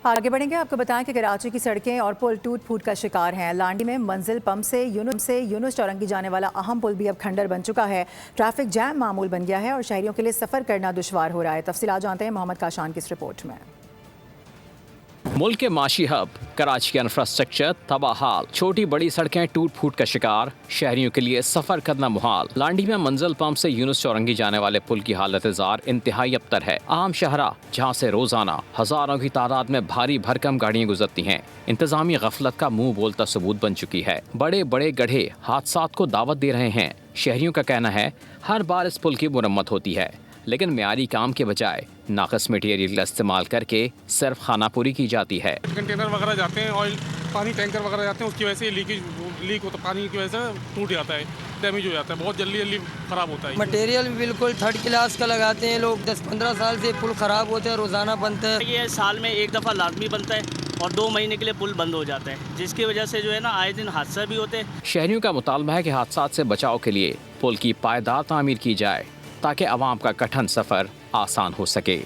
آگے بڑھیں گے، آپ کو بتائیں کہ کراچی کی سڑکیں اور پل ٹوٹ پھوٹ کا شکار ہیں۔ لانڈی میں منزل پمپ سے یونس چورنگی جانے والا اہم پل بھی اب کھنڈر بن چکا ہے۔ ٹریفک جام معمول بن گیا ہے اور شہریوں کے لیے سفر کرنا دشوار ہو رہا ہے۔ تفصیلات جانتے ہیں محمد کاشان کی اس رپورٹ میں۔ ملک کے معاشی ہب کراچی کا انفراسٹرکچر تباہ حال، چھوٹی بڑی سڑکیں ٹوٹ پھوٹ کا شکار، شہریوں کے لیے سفر کرنا محال۔ لانڈی میں منزل پمپ سے یونس چورنگی جانے والے پل کی حالت زار انتہائی ابتر ہے۔ عام شاہراہ جہاں سے روزانہ ہزاروں کی تعداد میں بھاری بھرکم گاڑیاں گزرتی ہیں، انتظامی غفلت کا منہ بولتا ثبوت بن چکی ہے۔ بڑے بڑے گڑھے حادثات کو دعوت دے رہے ہیں۔ شہریوں کا کہنا ہے ہر بار اس پل کی مرمت ہوتی ہے، لیکن معیاری کام کے بجائے ناقص مٹیریل کا استعمال کر کے صرف خانہ پوری کی جاتی ہے۔ کنٹینر وغیرہ جاتے ہیں، آئل پانی ٹینکر وغیرہ جاتے ہیں، اس کی وجہ سے لیک ہوتا ہے، پانی کی وجہ سے ٹوٹ جاتا ہے، ڈیمیج ہو جاتا ہے، بہت جلدی خراب ہوتا ہے۔ مٹیریل بھی بالکل تھرڈ کلاس کا لگاتے ہیں لوگ، 10-15 سال سے پل خراب ہوتا ہے، روزانہ بنتا ہے۔ یہ سال میں ایک دفعہ لازمی بنتا ہے اور 2 مہینے کے لیے پل بند ہو جاتا ہے، جس کی وجہ سے جو ہے نا آئے دن حادثہ بھی ہوتے ہیں۔ شہریوں کا مطالبہ ہے کہ حادثات سے بچاؤ کے لیے پل کی پائیدار تعمیر کی جائے تاکہ عوام کا کٹھن سفر آسان ہو سکے۔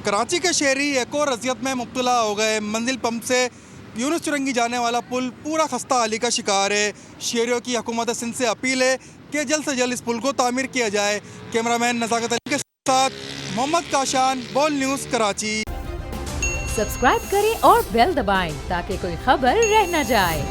کراچی کے شہری ایک اور اذیت میں مبتلا ہو گئے۔ منزل پمپ سے یونس چورنگی جانے والا پل پورا خستہ حالی کا شکار ہے۔ شہریوں کی حکومت سندھ سے اپیل ہے کہ جلد سے جلد اس پل کو تعمیر کیا جائے۔ کیمرہ مین نزاکت علی کے ساتھ محمد کاشان، بول نیوز، کراچی۔ سبسکرائب کریں اور بیل دبائیں تاکہ کوئی خبر رہ نہ جائے۔